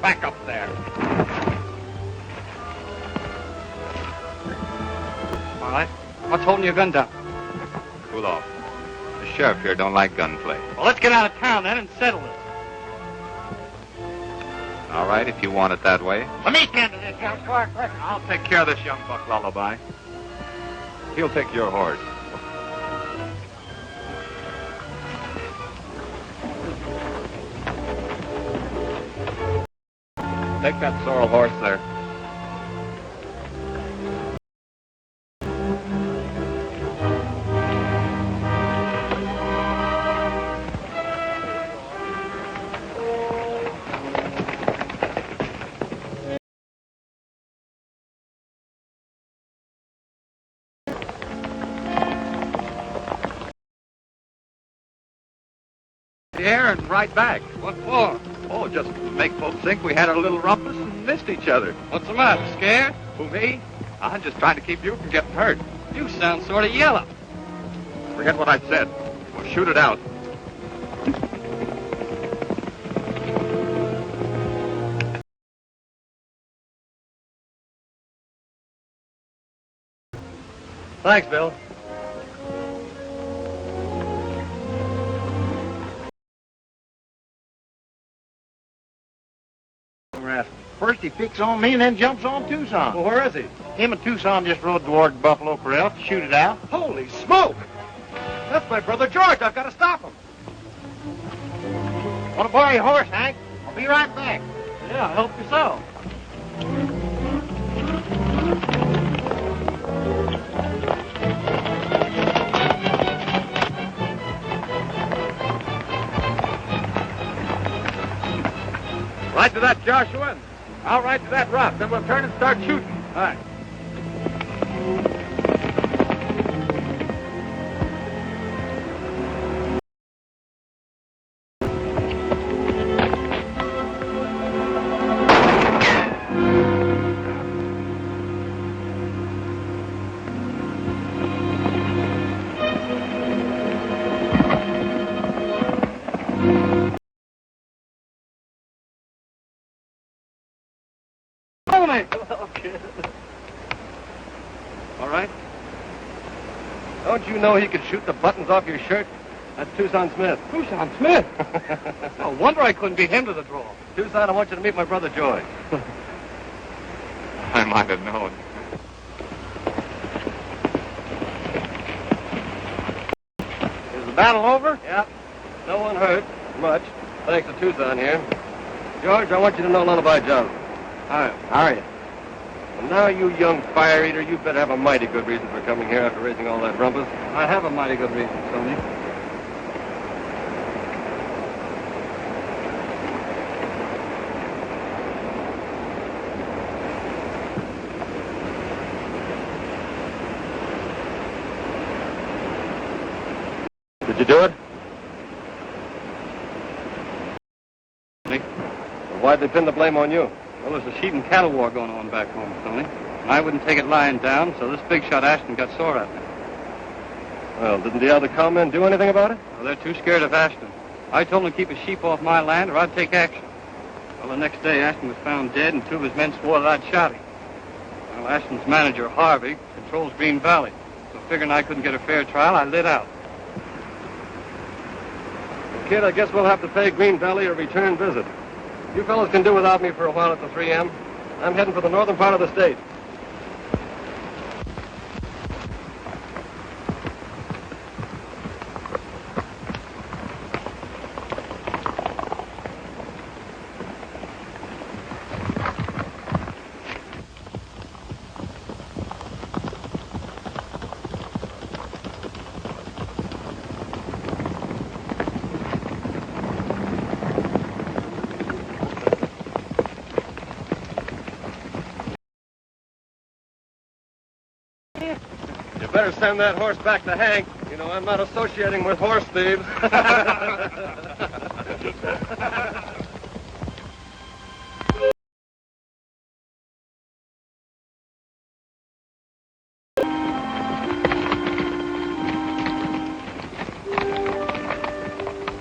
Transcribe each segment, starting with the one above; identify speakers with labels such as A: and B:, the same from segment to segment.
A: Back up there. All right. What's holding your gun down?
B: Cool off. The sheriff here don't like gunplay.
A: Well, let's get out of town then and settle this.
B: All right, if you want it that way.
A: Let me tend to this, young Clark.
B: I'll take care of this young buck Lullaby. He'll take your horse. Take that sorrel horse there. Here and right back.
A: What for?
B: Oh, just to make folks think we had a little rumpus and missed each other.
A: What's the matter? Scared?
B: Who, me? I'm just trying to keep you from getting hurt.
A: You sound sort of yellow.
B: Forget what I said. We'll shoot it out.
A: Thanks, Bill.
C: First he picks on me and then jumps on Tucson.
A: Well, where is he?
C: Him and Tucson just rode toward Buffalo Corral to shoot it out.
A: Holy smoke! That's my brother George. I've got to stop him.
C: Want to borrow your horse, Hank? I'll be right back.
A: Yeah, I hope you so.
B: Right to that, Joshua. I'll ride to that rock. Then we'll turn and start shooting.
A: All right. Okay.
D: All right. Don't you know he could shoot the buttons off your shirt? That's Tucson Smith.
A: Tucson Smith? No wonder I couldn't beat him to the draw.
D: Tucson, I want you to meet my brother George.
B: I might have known.
D: Is the battle over?
A: Yep.
D: No one hurt. Much. Thanks to Tucson here. George, I want you to know Lullaby John.
A: Hi.
D: How are you? And now, you young fire eater, you better have a mighty good reason for coming here after raising all that rumpus.
A: I have a mighty good reason, Tony.
D: Did you do it?
A: Me?
D: Well, why'd they pin the blame on you?
A: Well, there's a sheep and cattle war going on back home, Tony. And I wouldn't take it lying down, so this big shot Ashton got sore at me.
D: Well, didn't the other cowmen do anything about it?
A: Well, they're too scared of Ashton. I told them to keep his sheep off my land or I'd take action. Well, the next day, Ashton was found dead and two of his men swore that I'd shot him. Well, Ashton's manager, Harvey, controls Green Valley. So figuring I couldn't get a fair trial, I lit out.
D: Kid, I guess we'll have to pay Green Valley a return visit. You fellows can do without me for a while at the 3M. I'm heading for the northern part of the state. Better send that horse back to Hank. You know, I'm not associating with horse thieves.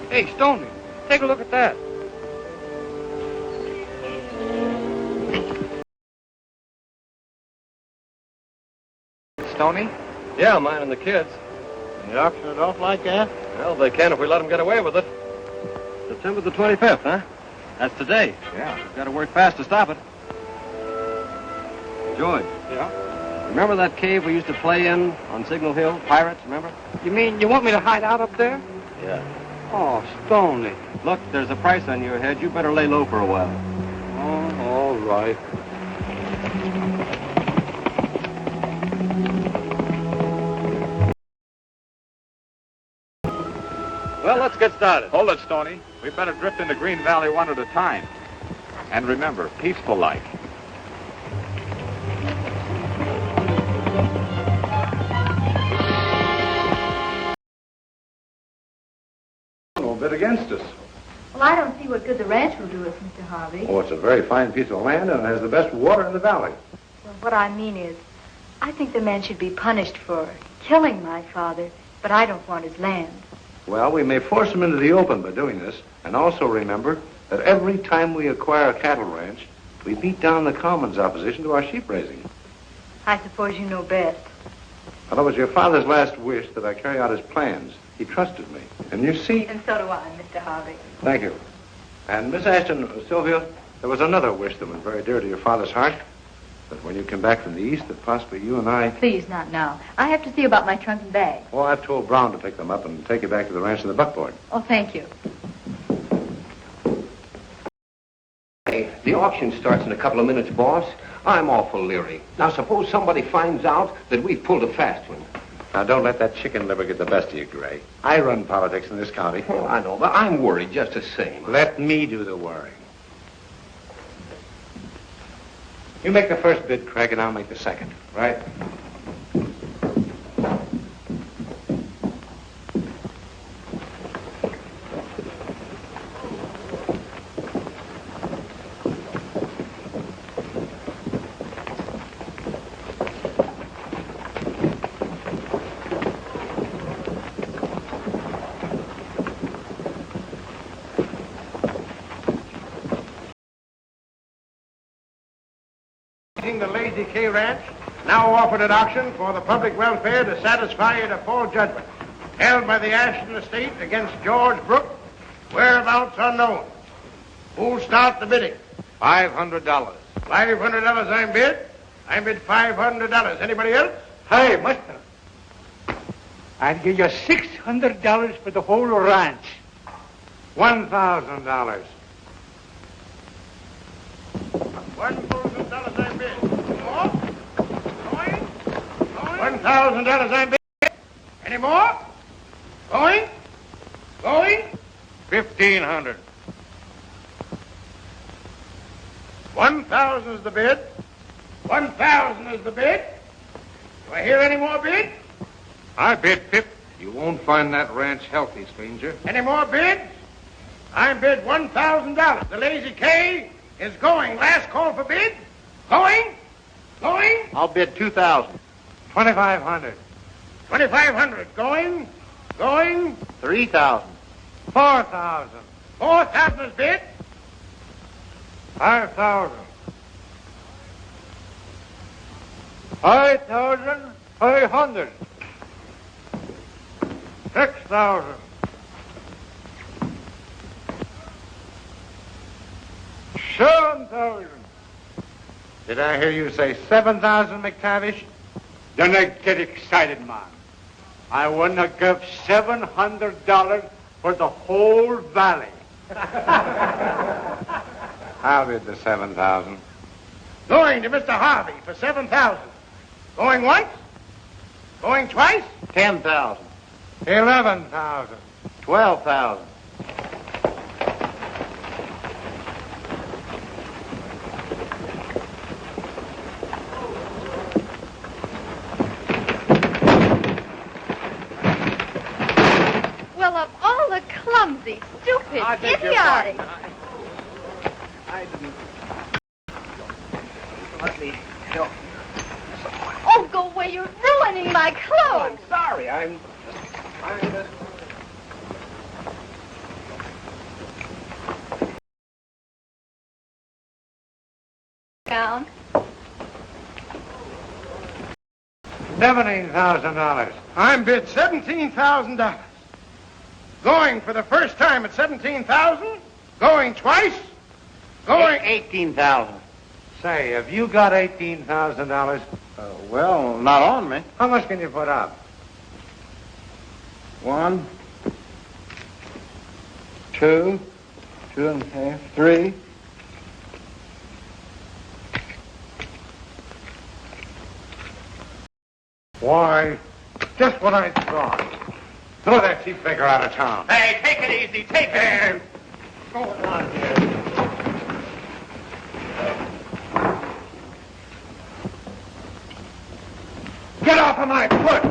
A: Hey, Stoney, take a look at that.
B: Stoney?
D: Yeah, mine and the kids.
C: You auction it off like that?
D: Well, they can if we let them get away with it. September the 25th, huh? That's today.
B: Yeah.
D: We've got to work fast to stop it. George.
A: Yeah?
D: Remember that cave we used to play in on Signal Hill? Pirates, remember?
A: You mean you want me to hide out up there?
D: Yeah.
A: Oh, Stoney.
D: Look, there's a price on your head. You better lay low for a while.
A: Oh, all right.
D: Well, let's get started.
B: Hold it, Stoney. We better drift into Green Valley one at a time. And remember, peaceful like.
E: A little bit against us.
F: Well, I don't see what good the ranch will do us, Mr. Harvey.
E: Oh, it's a very fine piece of land and it has the best water in the valley.
F: Well, what I mean is, I think the man should be punished for killing my father, but I don't want his land.
E: Well, we may force him into the open by doing this. And also remember that every time we acquire a cattle ranch, we beat down the Commons' opposition to our sheep raising.
F: I suppose you know best.
E: Well, it was your father's last wish that I carry out his plans. He trusted me. And you see...
F: And so do I, Mr. Harvey.
E: Thank you. And Miss Ashton, Sylvia, there was another wish that was very dear to your father's heart. That when you came back from the east, that possibly you and I...
F: Please, not now. I have to see about my trunk and bag.
E: Well, I've told Brown to pick them up and take you back to the ranch in the buckboard.
F: Oh, thank you.
G: Hey, the auction starts in a couple of minutes, boss. I'm awful leery. Now, suppose somebody finds out that we've pulled a fast one.
E: Now, don't let that chicken liver get the best of you, Gray. I run politics in this county.
G: Oh, I know, but I'm worried just the same.
E: Let me do the worrying. You make the first bid, Craig, and I'll make the second. Right?
C: The Lazy K Ranch, now offered at auction for the public welfare to satisfy a default judgment held by the Ashton estate against George Brooke, whereabouts unknown. Who'll start the bidding?
B: $500.
C: $500 I'm bid. I bid $500. Anybody else?
H: Hey, mister. I'll give you $600 for the whole ranch.
C: $1,000. $1,000 I'm bid. More? Going? $1,000 I'm bid. Any more? Going? Going? $1,500. 1,000 is the bid. 1,000 is the bid. Do I hear any more bids?
B: I bid 50. You won't find that ranch healthy, stranger.
C: Any more bids? I bid $1,000. The Lazy K is going. Last call for bid. Going? Going? I'll bid 2,000.
H: 2,500.
C: 2,500. Going? Going?
H: 3,000. 4,000.
C: 4,000 is bid.
H: 5,000. 5,500. 6,000. 7,000.
C: Did I hear you say 7,000, McTavish?
H: Don't I get excited, man. I want to give $700 for the whole valley.
E: I'll bid the 7,000.
C: Going to Mr. Harvey for 7,000. Going once? Going twice?
H: 10,000.
C: 11,000.
H: 12,000.
F: Well, of all the clumsy, stupid, idiotic.
H: I didn't.
G: Let me help.
F: Oh, go away. You're ruining my clothes.
G: I'm sorry. I'm
F: Down.
C: $17,000. I'm bid $17,000. Going for the first time at $17,000? Going twice? Going...
H: 18,000.
C: Say, have you got $18,000?
H: Well, not on me.
C: How much can you put up?
H: 1, 2, 2.5, 3.
C: Why, just what I thought. Throw that cheap figure out of town.
B: Hey, take it easy. Take it.
C: Go on here. Get off of my foot!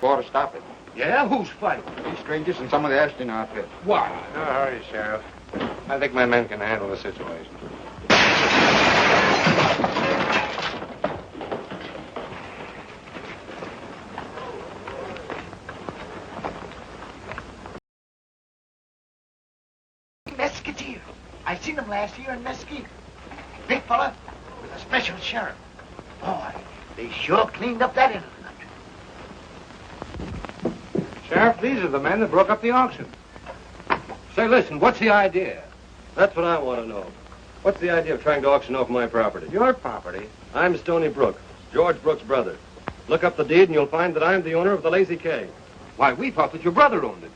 G: Ought to stop it.
C: Yeah? Who's fighting?
G: These strangers and some of the Ashton outfit.
C: What? No hurry, Sheriff. I think my men can handle the situation.
I: Mesquiteers. I seen them last year in Mesquite. Big fella with a special sheriff. Boy, they sure cleaned up that end of the country.
C: Sheriff, these are the men that broke up the auction.
D: Say, listen, what's the idea? That's what I want to know. What's the idea of trying to auction off my property?
C: Your property?
D: I'm Stony Brook, George Brook's brother. Look up the deed and you'll find that I'm the owner of the Lazy K.
G: Why, we thought that your brother owned it.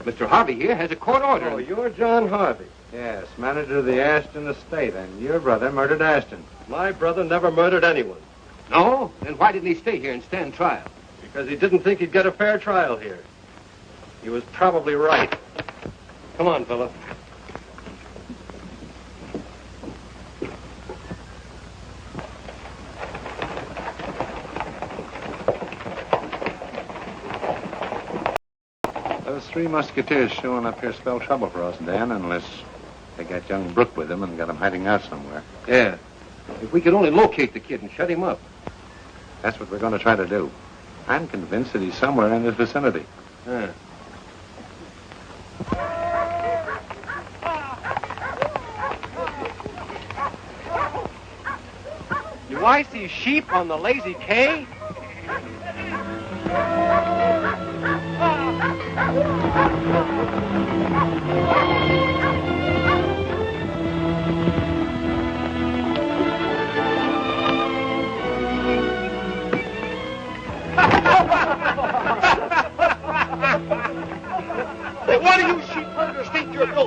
G: Mr. Harvey here has a court order.
D: Oh, you're John Harvey.
C: Yes, manager of the Ashton estate, and your brother murdered Ashton.
D: My brother never murdered anyone.
G: No? Then why didn't he stay here and stand trial?
D: Because he didn't think he'd get a fair trial here. He was probably right. Come on, fella.
E: Those 3 Musketeers showing up here spell trouble for us, Dan, unless they got young Brook with them and got him hiding out somewhere.
G: Yeah. If we could only locate the kid and shut him up.
E: That's what we're going to try to do. I'm convinced that he's somewhere in this vicinity.
D: Yeah.
B: Do I see sheep on the Lazy K?
I: One of you sheep herders think you're dope.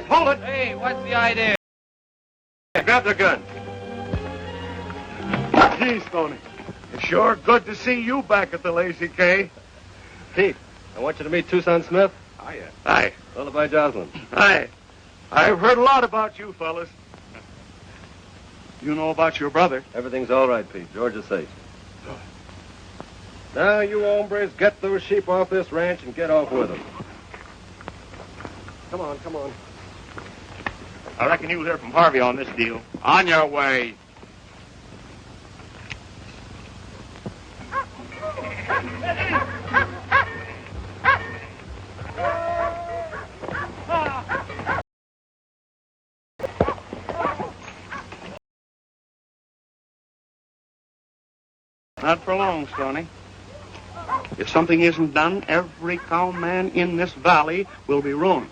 D: Hold it. Hey, what's the idea? Grab the gun.
B: Sure good to see you back at the Lazy K.
D: Pete, I want you to meet Tucson Smith.
B: Hiya. Hi.
D: Lullaby Jocelyn.
B: Hi. I've heard a lot about you fellas. You know about your brother?
D: Everything's all right, Pete. George is safe. Now, you hombres, get those sheep off this ranch and get off with them. Come on, come on.
B: I reckon you'll hear from Harvey on this deal. On your way.
A: Not for long, Stoney. If something isn't done, every cowman in this valley will be ruined.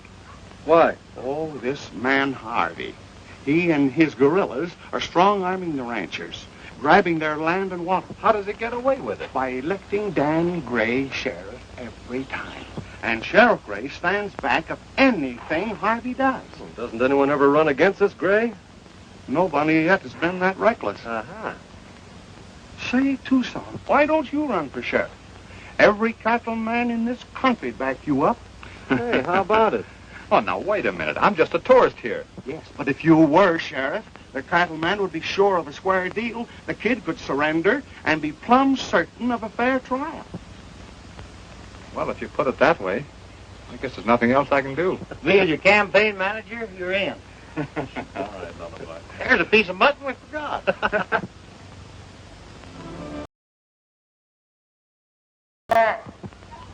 D: Why?
A: Oh, this man Harvey. He and his guerrillas are strong-arming the ranchers, grabbing their land and water.
D: How does he get away with it?
A: By electing Dan Gray sheriff every time. And Sheriff Gray stands back of anything Harvey does.
D: Well, doesn't anyone ever run against this Gray?
A: Nobody yet has been that reckless.
D: Uh-huh.
A: Say, Tucson, why don't you run for sheriff? Every cattleman in this country back you up.
D: Hey, how about it?
B: Oh, now, wait a minute. I'm just a tourist here.
A: Yes, but if you were sheriff, the cattleman would be sure of a square deal. The kid could surrender and be plumb certain of a fair trial.
B: Well, if you put it that way, I guess there's nothing else I can do.
I: Me as your campaign manager, you're in.
B: All right, Lullaby.
I: There's a piece of mutton we forgot.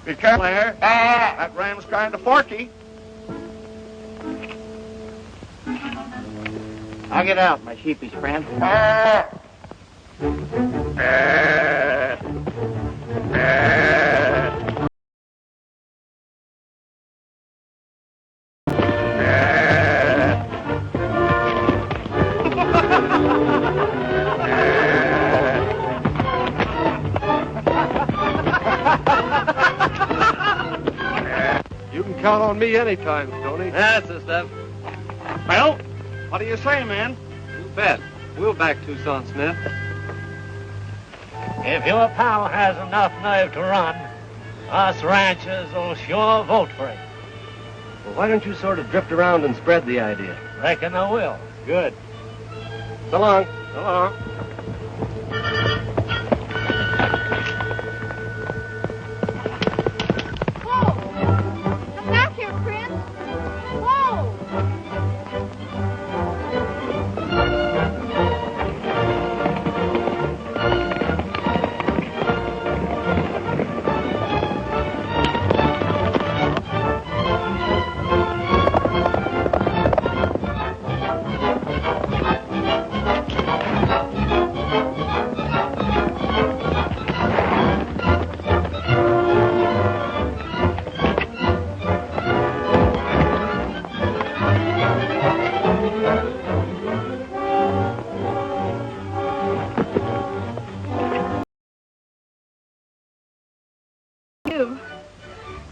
A: Be careful there. That ram's kind of forky.
I: I'll get out, my sheepish friend.
D: You can count on me anytime, Stoney.
I: That's the stuff.
A: Well, what do you say, man?
D: You bet. We'll back Tucson Smith.
I: If your pal has enough nerve to run, us ranchers will sure vote for him.
D: Well, why don't you sort of drift around and spread the idea?
I: Reckon I will.
D: Good. So long.
I: So long.
F: Come back here, Prince. Whoa!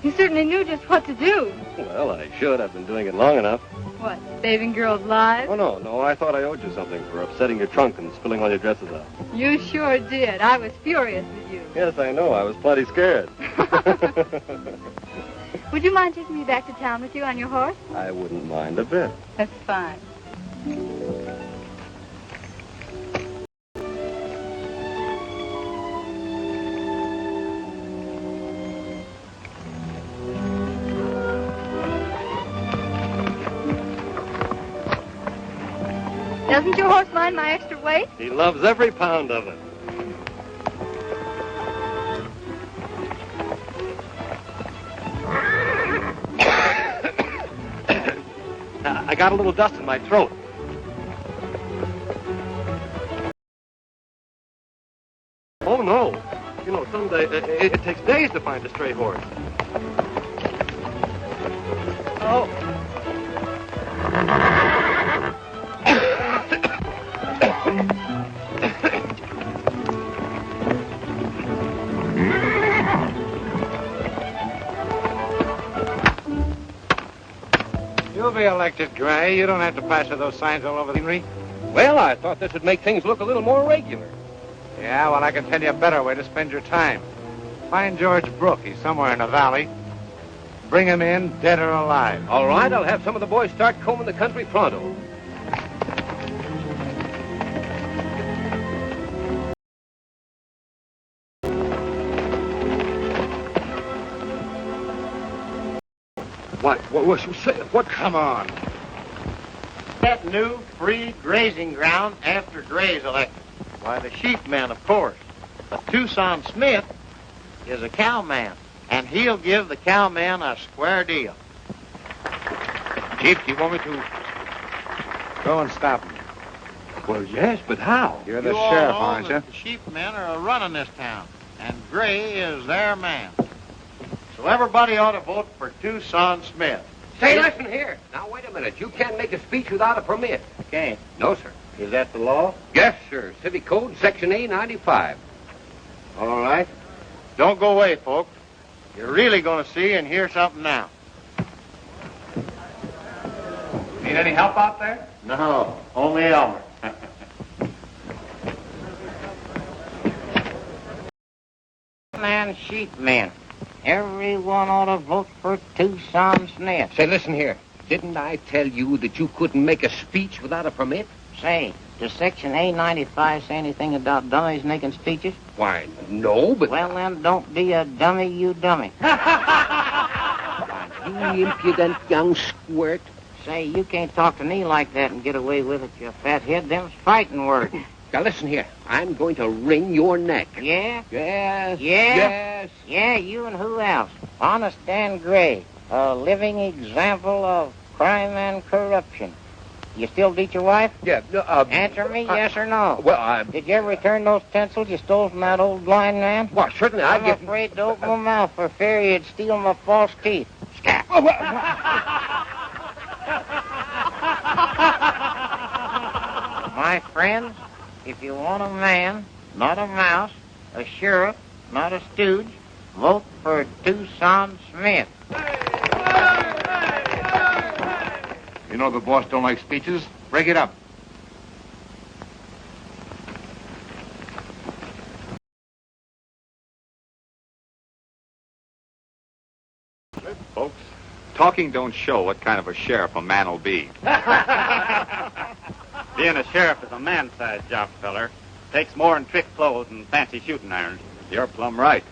F: You certainly knew just what to do.
D: Well, I should. I've been doing it long enough.
F: What, saving girls' lives?
D: Oh, no. I thought I owed you something for upsetting your trunk and spilling all your dresses out.
F: You sure did. I was furious with you.
D: Yes, I know. I was plenty scared.
F: Would you mind taking me back to town with you on your horse?
D: I wouldn't mind a bit.
F: That's fine. Doesn't your horse mind my extra weight?
D: He loves every pound of it. I got a little dust in my throat. Oh, no. You know, someday, it takes days to find a stray horse. Oh.
C: You'll be elected, Gray. You don't have to plaster those signs all over the scenery.
D: Well, I thought this would make things look a little more regular.
C: Yeah, well, I can tell you a better way to spend your time. Find George Brook. He's somewhere in the valley. Bring him in, dead or alive.
G: All right, I'll have some of the boys start combing the country pronto. What?
C: Come on.
I: That new free grazing ground after Gray's elected. Why, the sheepman, of course. But Tucson Smith is a cowman, and he'll give the cowman a square deal.
C: Chief, do you want me to go and stop him?
G: Well, yes, but how?
C: You're the
I: You all
C: sheriff,
I: know
C: aren't you?
I: that the sheepmen are running this town, and Gray is their man. So everybody ought to vote for Tucson Smith.
G: Say, listen here. Now, wait a minute. You can't make a speech without a permit.
I: Can't.
G: No, sir.
I: Is that the law?
G: Yes, sir. City Code, Section A95.
I: All right. Don't go away, folks. You're really going to see and hear something now.
C: Need any help out there?
I: No, only Elmer. Man, sheepmen. Everyone ought to vote for Tucson Smith.
G: Say, listen here. Didn't I tell you that you couldn't make a speech without a permit?
I: Say, does Section A95 say anything about dummies making speeches?
G: Why, no, but...
I: Well, then, don't be a dummy, you dummy.
G: You impudent young squirt.
I: Say, you can't talk to me like that and get away with it, you fathead. Them's fighting words.
G: Now, listen here. I'm going to wring your neck.
I: Yeah?
G: Yes.
I: Yeah?
G: Yes.
I: Yeah, you and who else? Honest Dan Gray, a living example of crime and corruption. You still beat your wife?
G: Yeah.
I: Answer me, yes or no.
G: Well,
I: Did you ever return those pencils you stole from that old blind man?
G: Well, certainly
I: I'm
G: I get...
I: afraid to open my mouth for fear you'd steal my false teeth. Scat. My friends, if you want a man, not a mouse, a sheriff, not a stooge, vote for Tucson Smith.
C: You know the boss don't like speeches. Break it up.
B: Folks, talking don't show what kind of a sheriff a man will be.
H: Being a sheriff is a man-sized job, feller. Takes more than trick clothes and fancy shooting irons.
B: You're plumb right.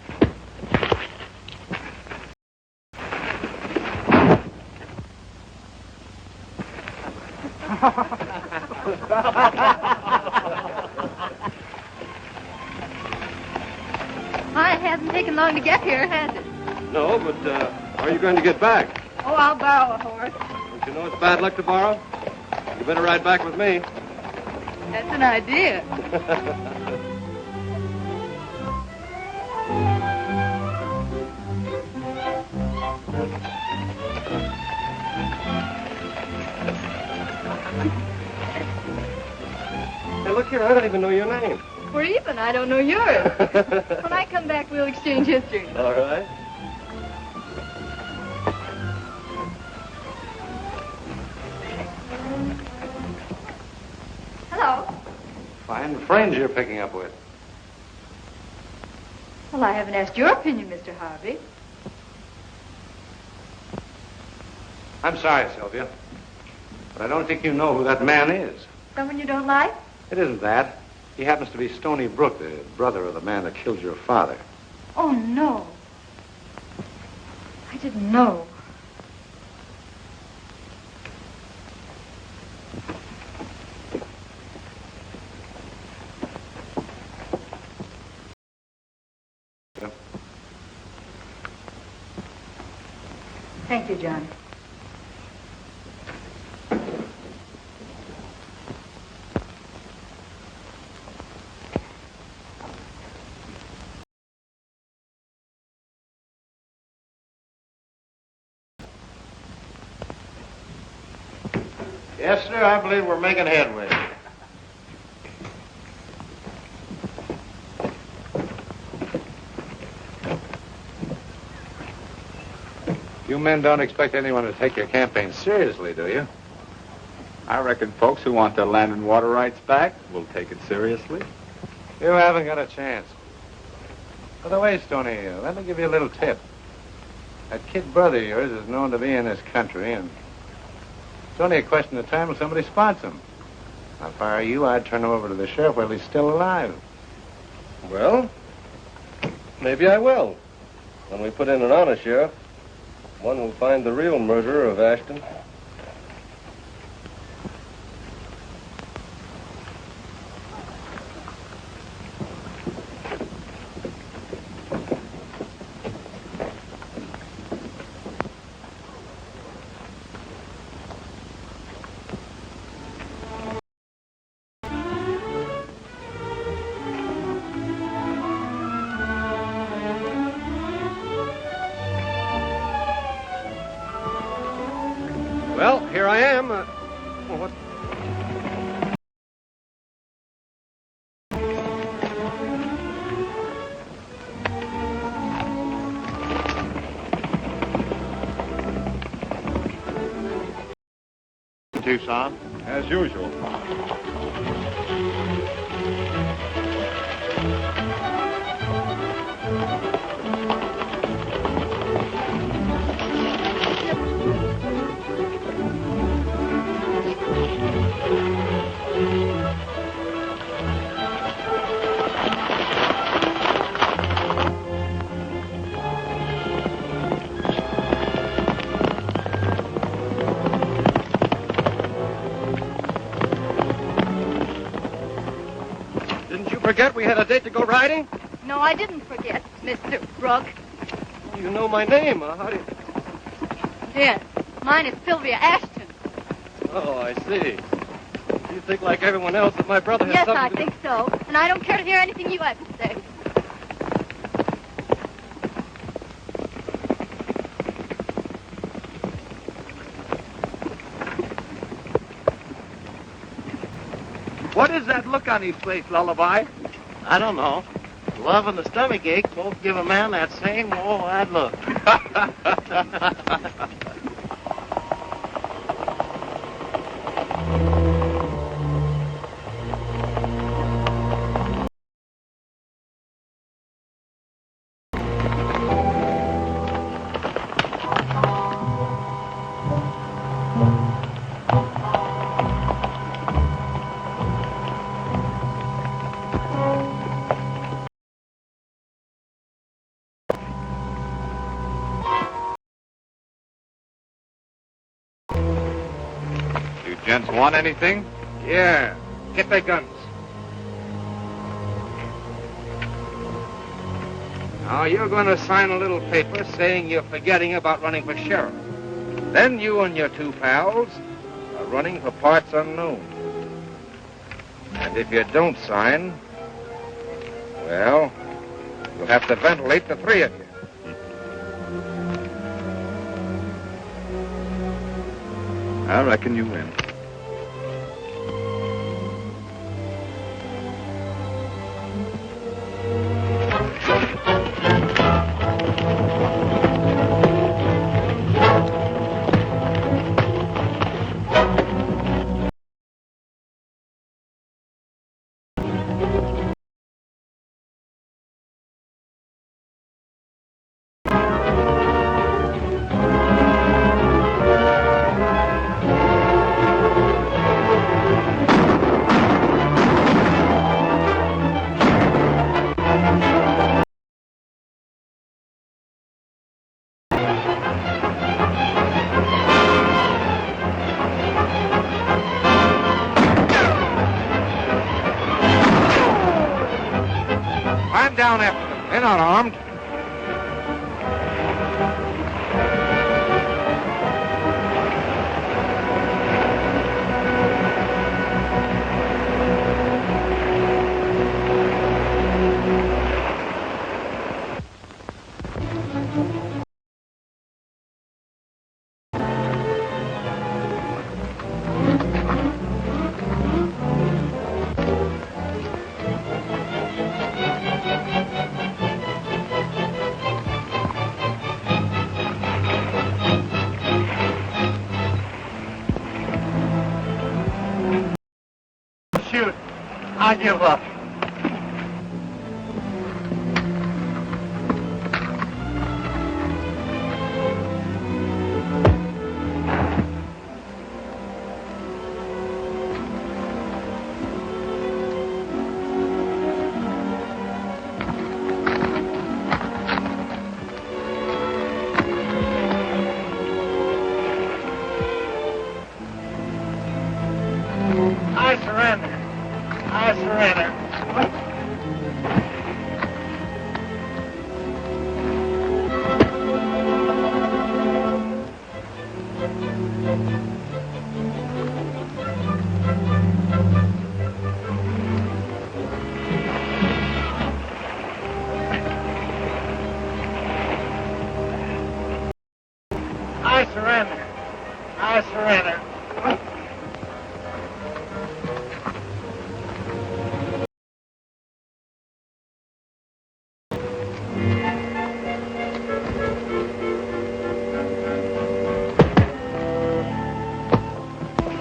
F: It hasn't taken long to get here, has it?
D: No, but how are you going to get back?
F: Oh, I'll borrow a horse.
D: Don't you know it's bad luck to borrow? You better ride back with me.
F: That's an idea.
D: Hey, look here, I don't even know your name.
F: We're even. I don't know yours. When I come back, we'll exchange history.
D: All right.
F: Hello.
E: Fine friends you're picking up with.
F: Well, I haven't asked your opinion, Mr. Harvey.
E: I'm sorry, Sylvia, but I don't think you know who that man is.
F: Someone you don't like?
E: It isn't that. He happens to be Stony Brook, the brother of the man that killed your father.
F: Oh, no. I didn't know. Thank you, John.
I: Yes, sir, I believe we're making headway.
E: You men don't expect anyone to take your campaign seriously, do you?
B: I reckon folks who want their land and water rights back will take it seriously.
E: You haven't got a chance. By the way, Stoney, let me give you a little tip. That kid brother of yours is known to be in this country, and it's only a question of time till somebody spots him. If I were you, I'd turn him over to the sheriff while he's still alive.
D: Well, maybe I will. When we put in an honest sheriff, one will find the real murderer of Ashton. Well, here I am. What?
I: Tucson?
B: As usual.
D: Forget we had a date to go riding?
F: No, I didn't forget, Mr. Brooke.
D: You know my name, huh? How do you...
F: Yes, mine is Sylvia Ashton.
D: Oh, I see. You think like everyone else that my brother has
F: Yes,
D: something
F: I
D: to...
F: think so. And I don't care to hear anything you have to say.
I: What is that look on his face, Lullaby? I don't know. Love and the stomach ache both give a man that same wide look.
B: Gents want anything?
C: Yeah. Get their guns. Now, you're going to sign a little paper saying you're forgetting about running for sheriff. Then you and your two pals are running for parts unknown. And if you don't sign, well, you'll have to ventilate the three of you.
B: I reckon you win.
C: I'm down after them. They're not armed. Shoot. I give up.
I: I surrender. I surrender.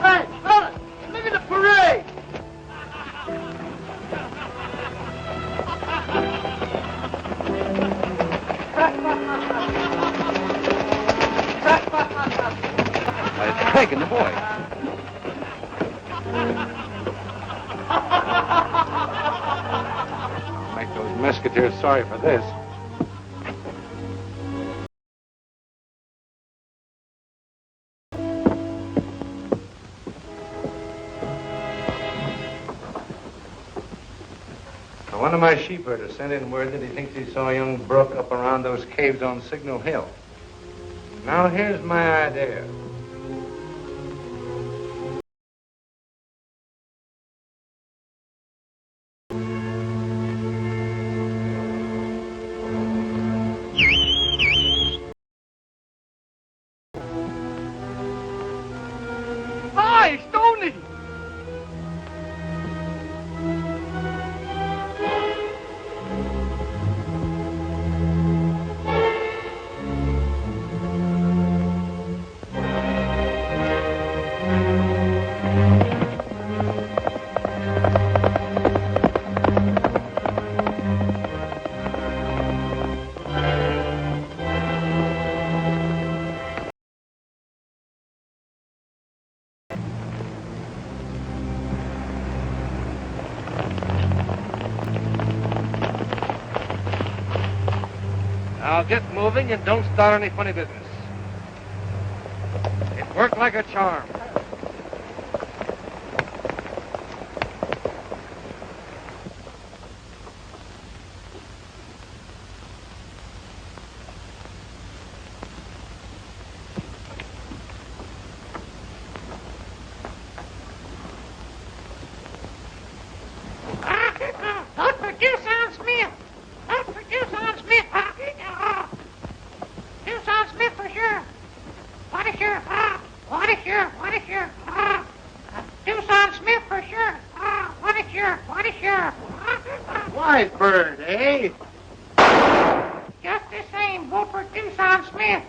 I: Hey, fellas, look at the parade.
A: It's Craig and the boy.
E: Make those Mesquiteers sorry for this. One of my sheepherders sent in word that he thinks he saw young Brooke up around those caves on Signal Hill. Now, here's my idea.
A: Hi, Stoney!
D: Now get moving and don't start any funny business. It worked like a charm.
J: Don't forget Sam Smith. Don't forget Sam Smith. Sam Smith for sure. What a sure. What a sure. What a sure. Tucson Smith for sure. What a sure. What a sure.
I: White bird, eh?
J: Just the same, vote for Tucson Smith.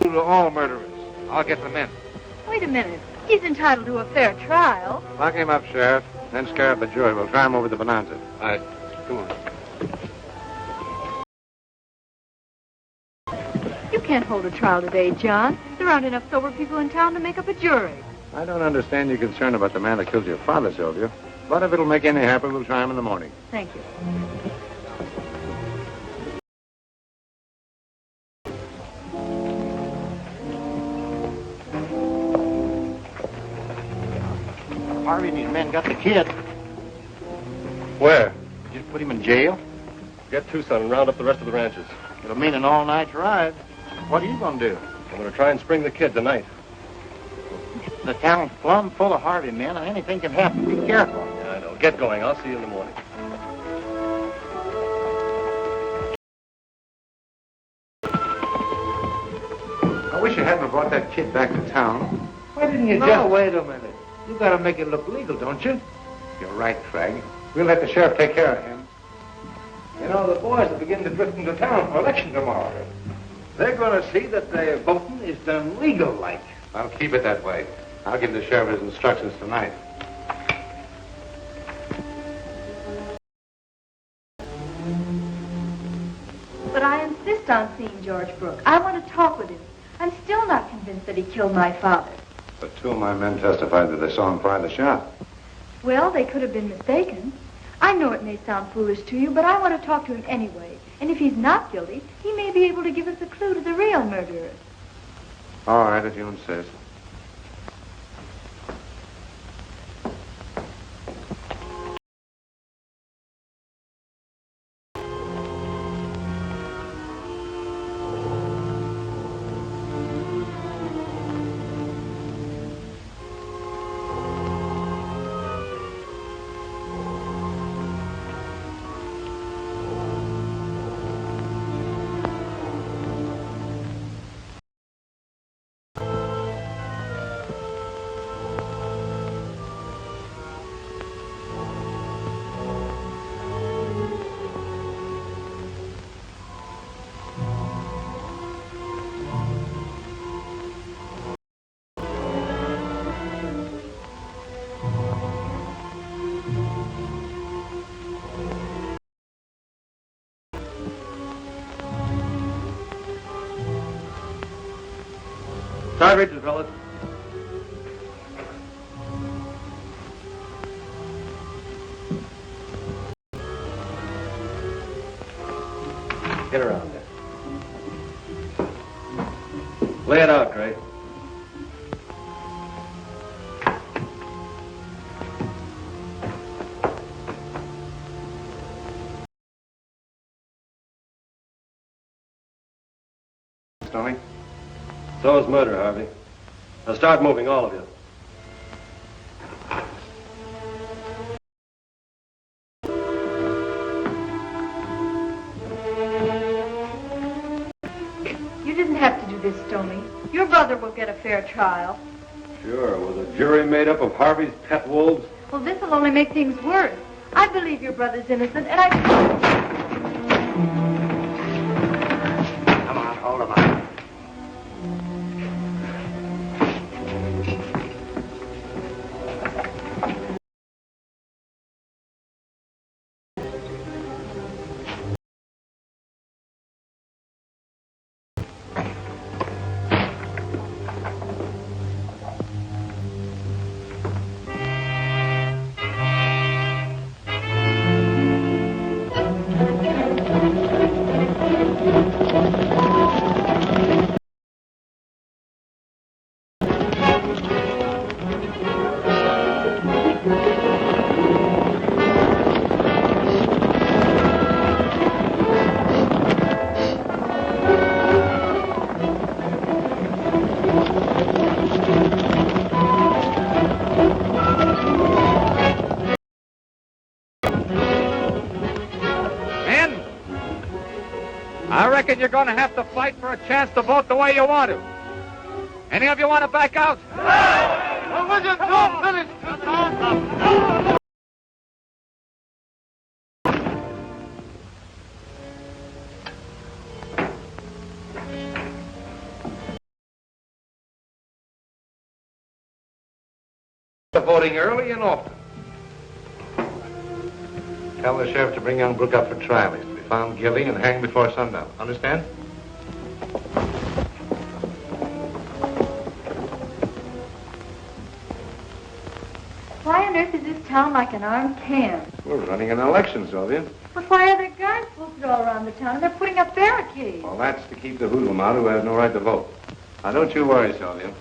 D: To all murderers. I'll get the men.
F: Wait a minute. He's entitled to a fair trial.
E: Lock him up, Sheriff. Then scare up the jury. We'll try him over the Bonanza.
D: All right. Come on.
F: You can't hold a trial today, John. There aren't enough sober people in town to make up a jury.
E: I don't understand your concern about the man that killed your father, Sylvia. But if it'll make any happy, we'll try him in the morning.
F: Thank you.
I: Harvey and his men got the kid.
D: Where?
I: Just put him in jail.
D: Get Tucson and round up the rest of the ranches.
I: It'll mean an all-night ride. What are you going to do?
D: I'm going to try and spring the kid tonight.
I: The town's plumb full of Harvey men, and anything can happen. Be careful.
D: Yeah, I know. Get going. I'll see you in the morning.
E: I wish you hadn't brought that kid back to town. Why didn't you
I: No, wait a minute. You got to make it look legal, don't you?
E: You're right, Craig. We'll let the sheriff take care of him.
D: You know, the boys will begin to drift into town for election tomorrow. They're going to see that their voting is done legal-like.
E: I'll keep it that way. I'll give the sheriff his instructions tonight.
F: But I insist on seeing George Brooke. I want to talk with him. I'm still not convinced that he killed my father.
E: But two of my men testified that they saw him fire the shot.
F: Well, they could have been mistaken. I know it may sound foolish to you, but I want to talk to him anyway. And if he's not guilty, he may be able to give us a clue to the real murderer.
E: All right, if you insist.
D: Start reaching, fellas. Get around there. Lay it out, Gray.
E: Stoney?
D: So is murder, Harvey. Now start moving, all of you.
F: You didn't have to do this, Stoney. Your brother will get a fair trial.
D: Sure, with a jury made up of Harvey's pet wolves.
F: Well, this will only make things worse. I believe your brother's innocent, and I...
I: Come on, hold him up.
B: I reckon you're going to have to fight for a chance to vote the way you want to. Any of you want to back out?
G: Voting early and often.
E: Tell the sheriff to bring young Brooke up for trial. He's to be found guilty and hanged before sundown. Understand?
F: Why on earth is this town like an armed camp?
E: We're running an election, Sylvia.
F: But why are there guards posted all around the town and they're putting up barricades?
E: Well, that's to keep the hoodlum out who has no right to vote. Now, don't you worry, Sylvia.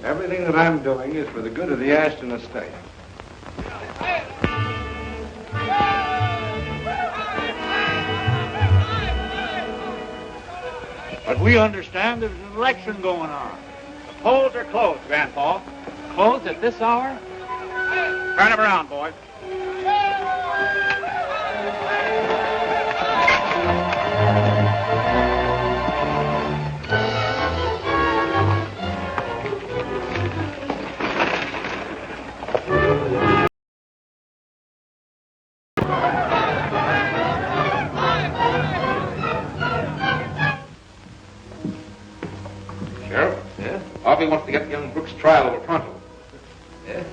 E: Everything that I'm doing is for the good of the Ashton estate.
H: But we understand there's an election going on. The polls are closed, Grandpa. Closed at this hour? Turn them around, boys.
G: Sheriff? Yeah? Harvey wants to get young Brooks' trial over pronto. Yeah?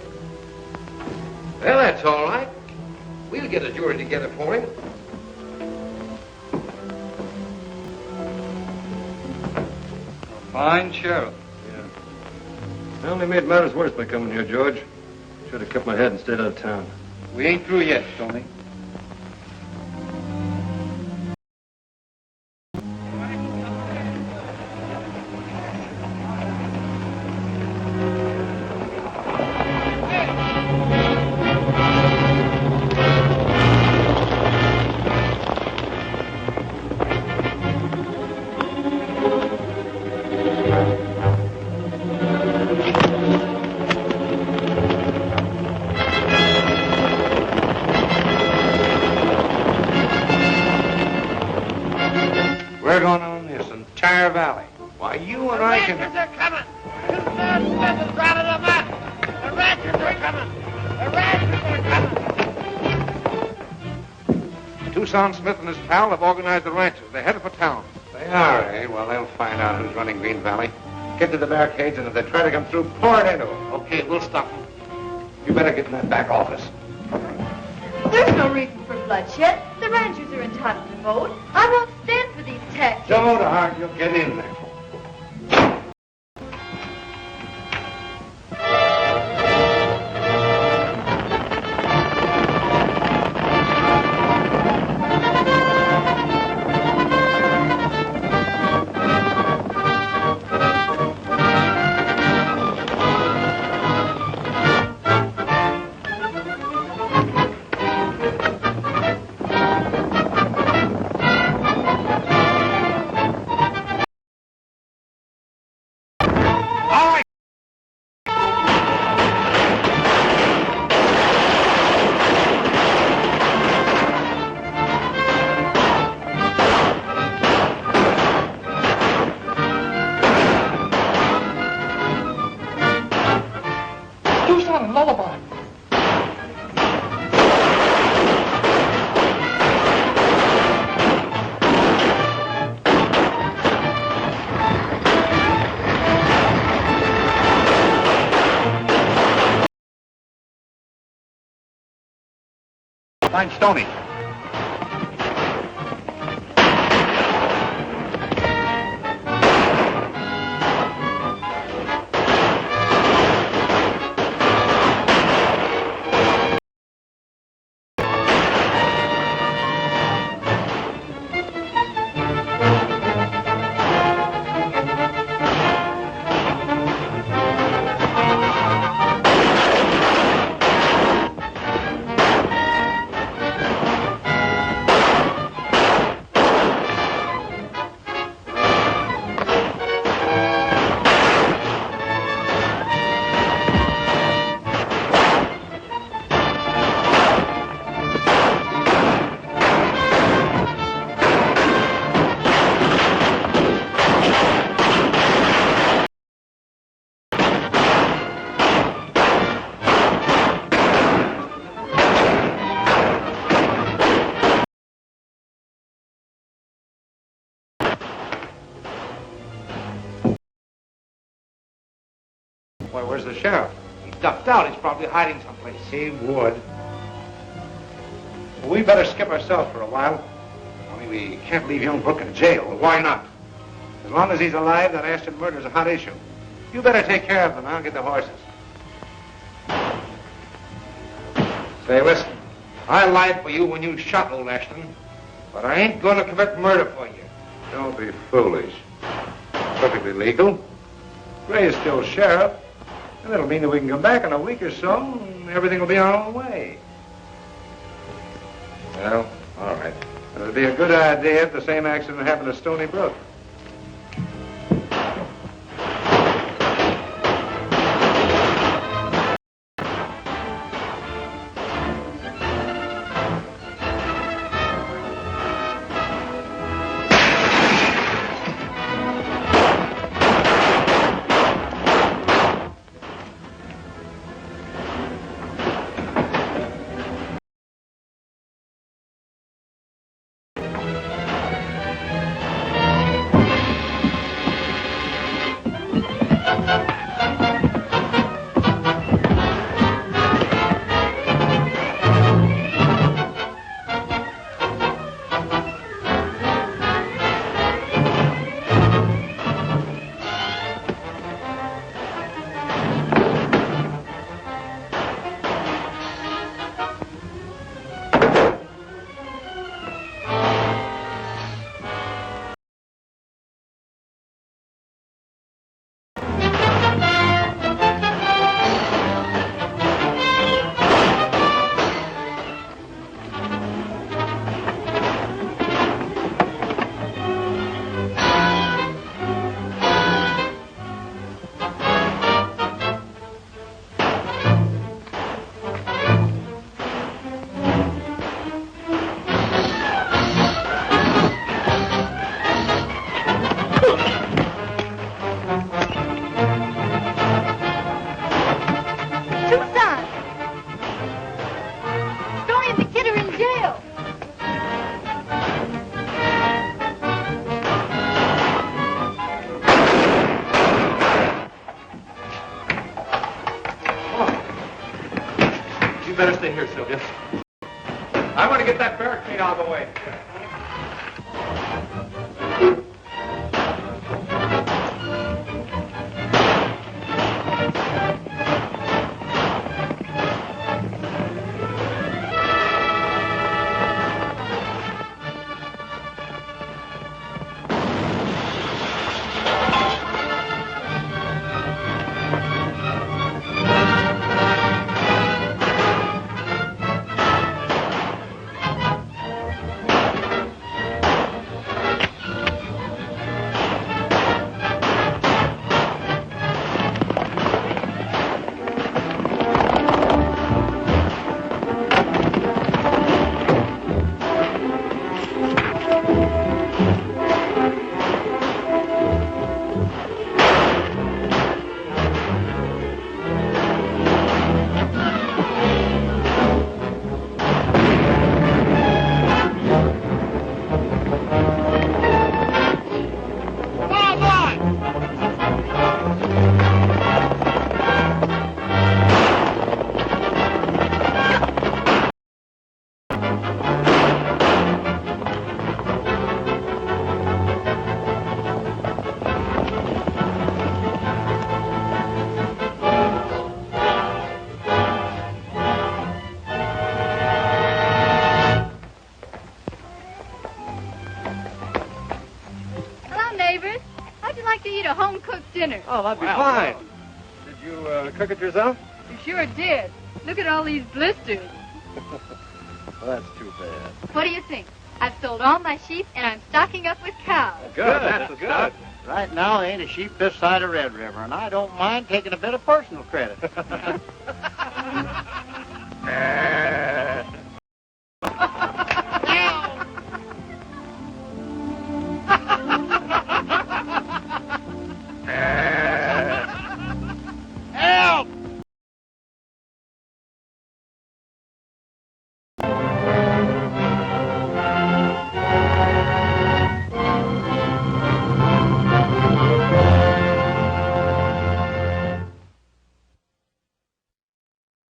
G: Well, that's all right. We'll get a jury together for him.
A: Fine sheriff.
D: I only made matters worse by coming here, George. Should have kept my head and stayed out of town.
A: We ain't through yet, Stoney.
E: We're going on this entire valley. Why, you and I can...
J: The ranchers are coming. Tucson Smith is running them up. The ranchers are coming. The ranchers are coming.
C: Tucson Smith and his pal have organized the ranchers. They're headed for town.
E: They are, eh? Well, they'll find out who's running Green Valley. Get to the barricades, and if they try to come through, pour it into them.
C: Okay, we'll stop them.
E: You better get in that back office.
F: There's no reason for bloodshed. The ranchers are entitled to vote. I won't stand for these tactics.
E: Don't, Hart. You'll get in there. Find Stoney.
C: Why, where's the sheriff?
G: He ducked out. He's probably hiding someplace.
C: He would. Well, we better skip ourselves for a while. Only we can't leave young Brooke in jail.
G: Well, why not?
C: As long as he's alive, that Ashton murder's a hot issue. You better take care of them. I'll get the horses.
G: Say, listen. I lied for you when you shot old Ashton, but I ain't going to commit murder for you.
C: Don't be foolish. Perfectly legal. Gray is still sheriff. And that'll mean that we can come back in a week or so, and everything will be our own way.
G: Well, all right.
C: It would be a good idea if the same accident happened to Stony Brook.
G: better stay here, Sylvia. I want to get that barricade out of the way.
F: dinner.
D: Oh, that'd be fine. Did you cook it yourself?
F: You sure did. Look at all these blisters.
D: Well, that's too bad.
F: What do you think? I've sold all my sheep, and I'm stocking up with cows.
D: Good, that's good.
I: Right now, there ain't a sheep this side of Red River, and I don't mind taking a bit of personal credit.